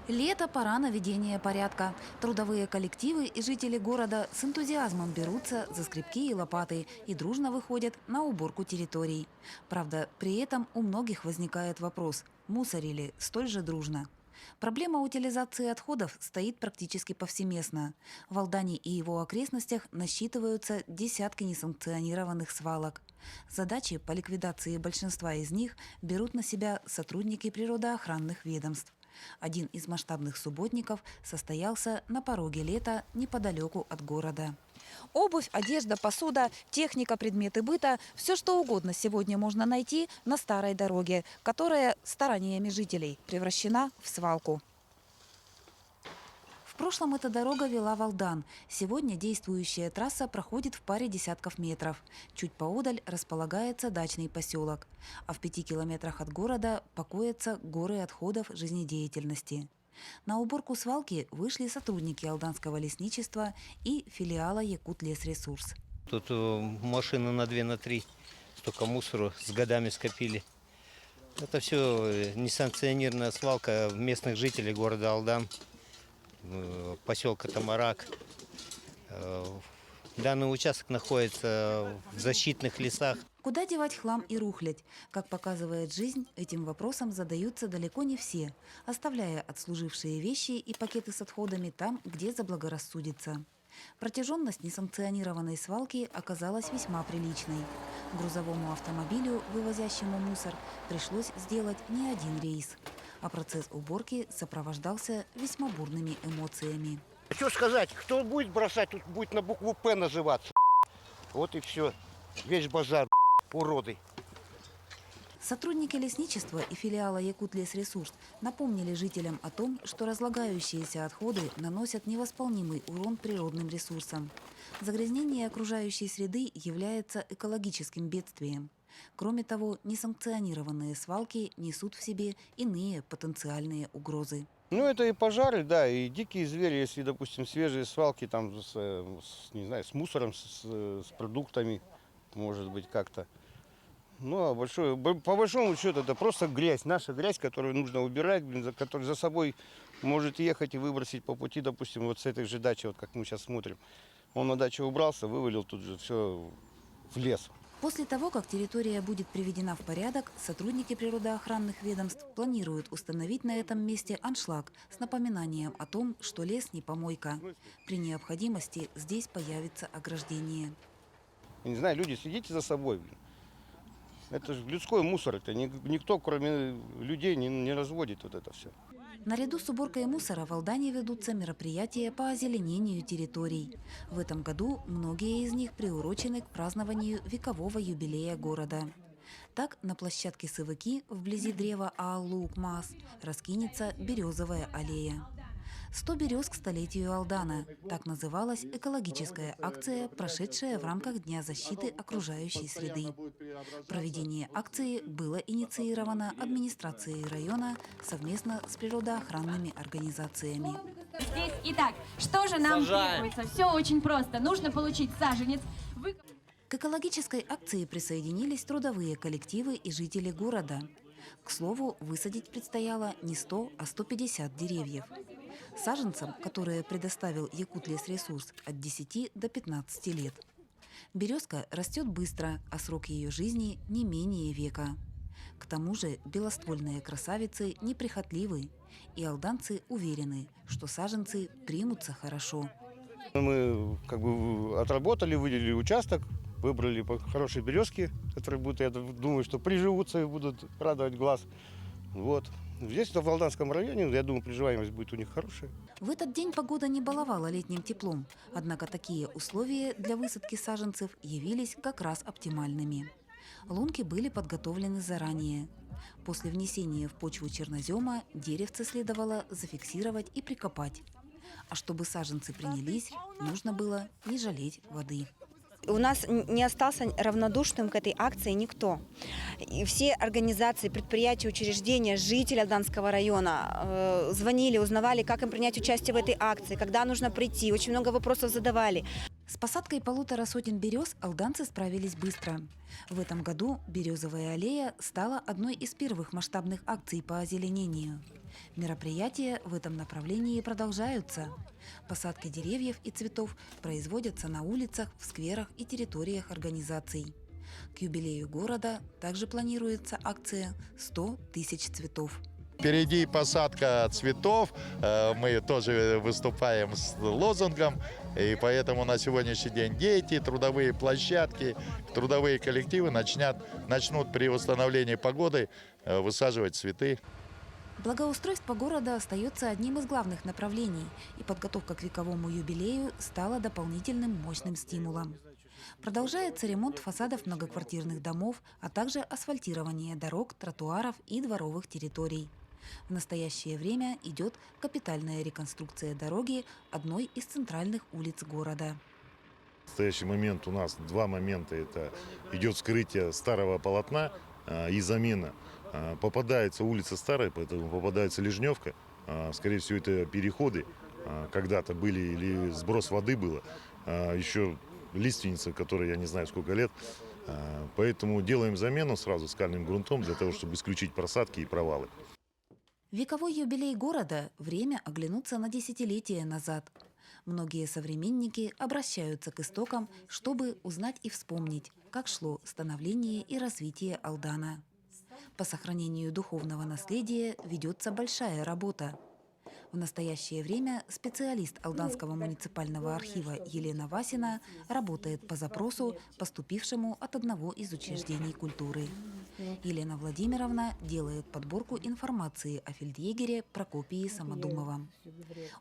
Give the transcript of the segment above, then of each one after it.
Лето – пора наведения порядка. Трудовые коллективы и жители города с энтузиазмом берутся за скребки и лопаты и дружно выходят на уборку территорий. Правда, при этом у многих возникает вопрос – мусорили столь же дружно? Проблема утилизации отходов стоит практически повсеместно. В Алдане и его окрестностях насчитываются десятки несанкционированных свалок. Задачи по ликвидации большинства из них берут на себя сотрудники природоохранных ведомств. Один из масштабных субботников состоялся на пороге лета неподалеку от города. Обувь, одежда, посуда, техника, предметы быта – все что угодно сегодня можно найти на старой дороге, которая стараниями жителей превращена в свалку. В прошлом эта дорога вела в Алдан. Сегодня действующая трасса проходит в паре десятков метров. Чуть поодаль располагается дачный поселок. А в 5 километрах от города покоятся горы отходов жизнедеятельности. На уборку свалки вышли сотрудники Алданского лесничества и филиала «Якутлесресурс». Тут машины на 2, на 3 столько мусора с годами скопили. Это все несанкционированная свалка местных жителей города Алдан, поселка Тамарак. Данный участок находится в защитных лесах. Куда девать хлам и рухлядь? Как показывает жизнь, этим вопросом задаются далеко не все, оставляя отслужившие вещи и пакеты с отходами там, где заблагорассудится. Протяженность несанкционированной свалки оказалась весьма приличной. Грузовому автомобилю, вывозящему мусор, пришлось сделать не один рейс. А процесс уборки сопровождался весьма бурными эмоциями. Что сказать, кто будет бросать, тут будет на букву «П» называться. Вот и все. Весь базар, уроды. Сотрудники лесничества и филиала «Якутлесресурс» напомнили жителям о том, что разлагающиеся отходы наносят невосполнимый урон природным ресурсам. Загрязнение окружающей среды является экологическим бедствием. Кроме того, несанкционированные свалки несут в себе иные потенциальные угрозы. Ну, это и пожары, да, и дикие звери, если, допустим, свежие свалки там не знаю, с мусором, с продуктами, может быть, как-то. Ну, а по большому счету, это просто грязь, наша грязь, которую нужно убирать, которая за собой может ехать и выбросить по пути, допустим, вот с этой же дачи, вот как мы сейчас смотрим. Он на даче убрался, вывалил тут же все в лес. После того, как территория будет приведена в порядок, сотрудники природоохранных ведомств планируют установить на этом месте аншлаг с напоминанием о том, что лес не помойка. При необходимости здесь появится ограждение. Я не знаю, люди, следите за собой. Блин. Это же людской мусор, это никто, кроме людей, не разводит вот это все. Наряду с уборкой мусора в Алдане ведутся мероприятия по озеленению территорий. В этом году многие из них приурочены к празднованию векового юбилея города. Так, на площадке Сывыки, вблизи древа Ааллук-Маас, раскинется березовая аллея. 100 берез к столетию Алдана. Так называлась экологическая акция, прошедшая в рамках Дня защиты окружающей среды. Проведение акции было инициировано администрацией района совместно с природоохранными организациями. Здесь, итак, что же нам требуется? Все очень просто. Нужно получить саженец. К экологической акции присоединились трудовые коллективы и жители города. К слову, высадить предстояло не 100, а 150 деревьев. Саженцам, которые предоставил Якутлесресурс, от 10 до 15 лет. Березка растет быстро, а срок ее жизни не менее века. К тому же белоствольные красавицы неприхотливы, и алданцы уверены, что саженцы примутся хорошо. Мы отработали, выделили участок, выбрали хорошие березки, которые будут, я думаю, что приживутся и будут радовать глаз. Вот. Здесь, в Алданском районе, я думаю, приживаемость будет у них хорошая. В этот день погода не баловала летним теплом, однако такие условия для высадки саженцев явились как раз оптимальными. Лунки были подготовлены заранее. После внесения в почву чернозема деревце следовало зафиксировать и прикопать. А чтобы саженцы принялись, нужно было не жалеть воды. У нас не остался равнодушным к этой акции никто. И все организации, предприятия, учреждения, жители Алданского района звонили, узнавали, как им принять участие в этой акции, когда нужно прийти. Очень много вопросов задавали. С посадкой 1,5 сотен берез алданцы справились быстро. В этом году «Березовая аллея» стала одной из первых масштабных акций по озеленению. Мероприятия в этом направлении продолжаются. Посадки деревьев и цветов производятся на улицах, в скверах и территориях организаций. К юбилею города также планируется акция «100 тысяч цветов». Впереди посадка цветов, мы тоже выступаем с лозунгом, и поэтому на сегодняшний день дети, трудовые площадки, трудовые коллективы начнут при восстановлении погоды высаживать цветы. Благоустройство города остается одним из главных направлений, и подготовка к вековому юбилею стала дополнительным мощным стимулом. Продолжается ремонт фасадов многоквартирных домов, а также асфальтирование дорог, тротуаров и дворовых территорий. В настоящее время идет капитальная реконструкция дороги одной из центральных улиц города. В настоящий момент у нас два момента. Это идет вскрытие старого полотна и замена. Попадается улица старая, поэтому попадается Лежневка. Скорее всего, это переходы когда-то были или сброс воды было. Еще лиственница, которой я не знаю сколько лет. Поэтому делаем замену сразу скальным грунтом для того, чтобы исключить просадки и провалы. Вековой юбилей города – время оглянуться на десятилетия назад. Многие современники обращаются к истокам, чтобы узнать и вспомнить, как шло становление и развитие Алдана. По сохранению духовного наследия ведется большая работа. В настоящее время специалист Алданского муниципального архива Елена Васина работает по запросу, поступившему от одного из учреждений культуры. Елена Владимировна делает подборку информации о фельдъегере Прокопии Самодумова.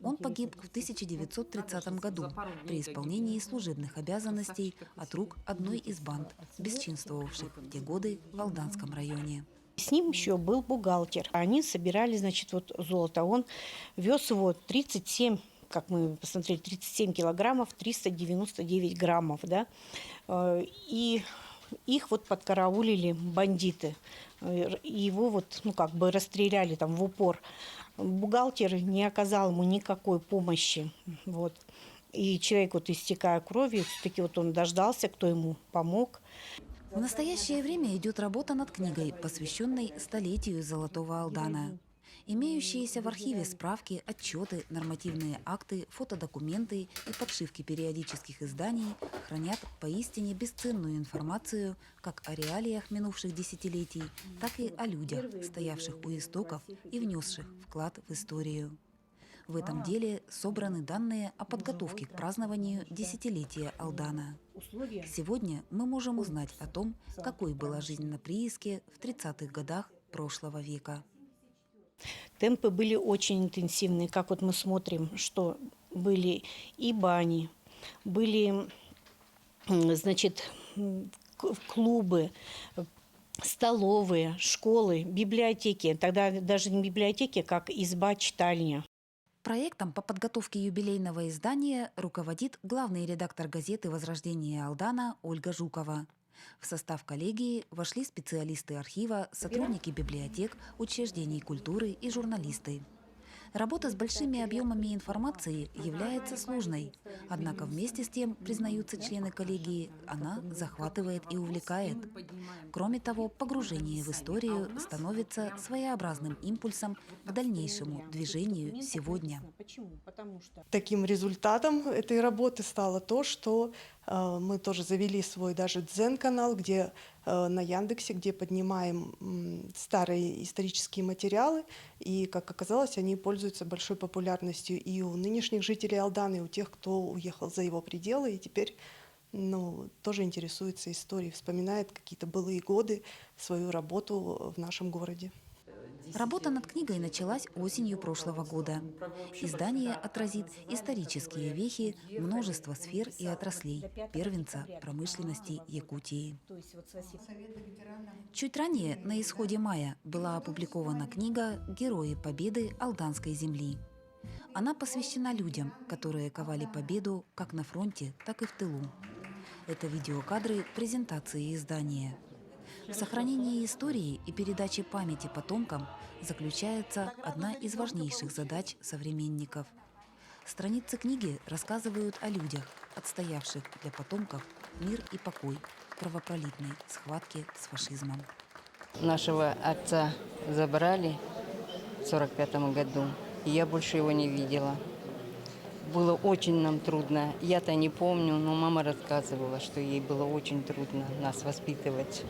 Он погиб в 1930 году при исполнении служебных обязанностей от рук одной из банд, бесчинствовавших в те годы в Алданском районе. С ним еще был бухгалтер. Они собирали, значит, вот золото. Он вез его 37, как мы посмотрели, 37 килограммов, 399 граммов, да. И их вот подкараулили бандиты. Его вот, ну, как бы расстреляли там в упор. Бухгалтер не оказал ему никакой помощи, вот. И человек, вот истекая кровью, все-таки вот он дождался, кто ему помог. В настоящее время идет работа над книгой, посвященной столетию Золотого Алдана. Имеющиеся в архиве справки, отчеты, нормативные акты, фотодокументы и подшивки периодических изданий хранят поистине бесценную информацию как о реалиях минувших десятилетий, так и о людях, стоявших у истоков и внесших вклад в историю. В этом деле собраны данные о подготовке к празднованию десятилетия Алдана. Сегодня мы можем узнать о том, какой была жизнь на прииске в 30-х годах прошлого века. Темпы были очень интенсивные. Как вот мы смотрим, что были и бани, были, значит, клубы, столовые, школы, библиотеки. Тогда даже не библиотеки, как изба-читальня. Проектом по подготовке юбилейного издания руководит главный редактор газеты «Возрождение Алдана» Ольга Жукова. В состав коллегии вошли специалисты архива, сотрудники библиотек, учреждений культуры и журналисты. Работа с большими объемами информации является сложной, однако вместе с тем, признаются члены коллегии, она захватывает и увлекает. Кроме того, погружение в историю становится своеобразным импульсом к дальнейшему движению сегодня. Таким результатом этой работы стало то, что мы тоже завели свой даже дзен-канал, где на Яндексе, где поднимаем старые исторические материалы, и, как оказалось, они пользуются большой популярностью и у нынешних жителей Алдана, и у тех, кто уехал за его пределы, и теперь тоже интересуется историей, вспоминает какие-то былые годы, свою работу в нашем городе. Работа над книгой началась осенью прошлого года. Издание отразит исторические вехи множества сфер и отраслей первенца промышленности Якутии. Чуть ранее, на исходе мая, была опубликована книга «Герои Победы Алданской земли». Она посвящена людям, которые ковали победу как на фронте, так и в тылу. Это видеокадры презентации издания. В сохранении истории и передаче памяти потомкам заключается одна из важнейших задач современников. Страницы книги рассказывают о людях, отстоявших для потомков мир и покой в кровопролитной схватке с фашизмом. Нашего отца забрали в 1945 году, и я больше его не видела. Было очень нам трудно. Я-то не помню, но мама рассказывала, что ей было очень трудно нас воспитывать.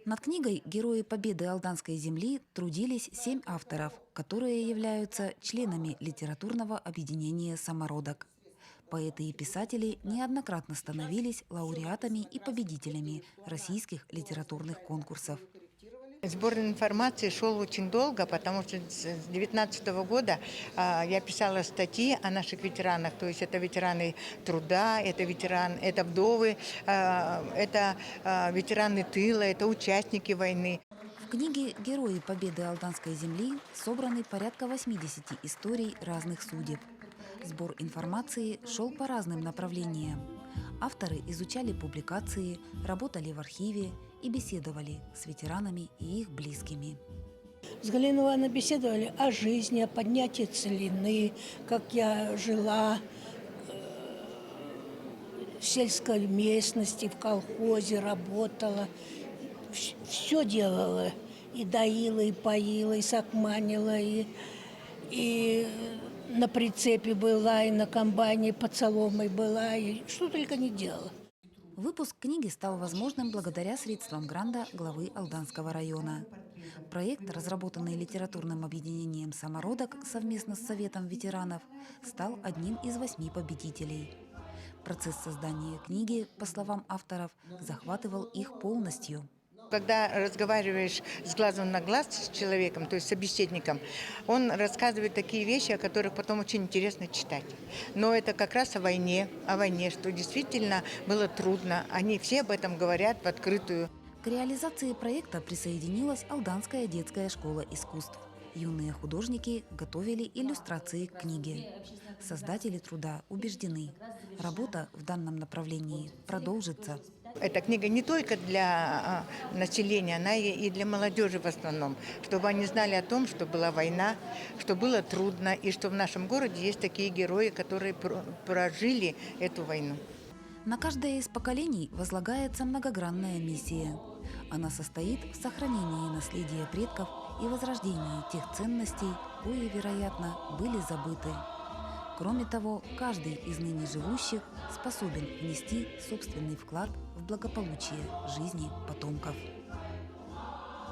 Над книгой «Герои Победы Алданской земли» трудились 7 авторов, которые являются членами литературного объединения «Самородок». Поэты и писатели неоднократно становились лауреатами и победителями российских литературных конкурсов. Сбор информации шел очень долго, потому что с 2019 года я писала статьи о наших ветеранах. То есть это ветераны труда, это вдовы, это ветераны тыла, это участники войны. В книге «Герои Победы Алданской земли» собраны порядка 80 историй разных судеб. Сбор информации шел по разным направлениям. Авторы изучали публикации, работали в архиве и беседовали с ветеранами и их близкими. С Галиной Ивановной беседовали о жизни, о поднятии целины, как я жила в сельской местности, в колхозе работала. Все делала. И доила, и поила, и сакманила, и на прицепе была, и на комбайне под соломой была, и что только не делала. Выпуск книги стал возможным благодаря средствам гранта главы Алданского района. Проект, разработанный литературным объединением «Самородок» совместно с Советом ветеранов, стал одним из 8 победителей. Процесс создания книги, по словам авторов, захватывал их полностью. Когда разговариваешь с глазу на глаз с человеком, то есть собеседником, он рассказывает такие вещи, о которых потом очень интересно читать. Но это как раз о войне, что действительно было трудно. Они все об этом говорят в открытую. К реализации проекта присоединилась Алданская детская школа искусств. Юные художники готовили иллюстрации к книге. Создатели труда убеждены, работа в данном направлении продолжится. Эта книга не только для населения, она и для молодежи в основном, чтобы они знали о том, что была война, что было трудно, и что в нашем городе есть такие герои, которые прожили эту войну. На каждое из поколений возлагается многогранная миссия. Она состоит в сохранении наследия предков и возрождении тех ценностей, кои, вероятно, были забыты. Кроме того, каждый из ныне живущих способен внести собственный вклад в благополучие жизни потомков.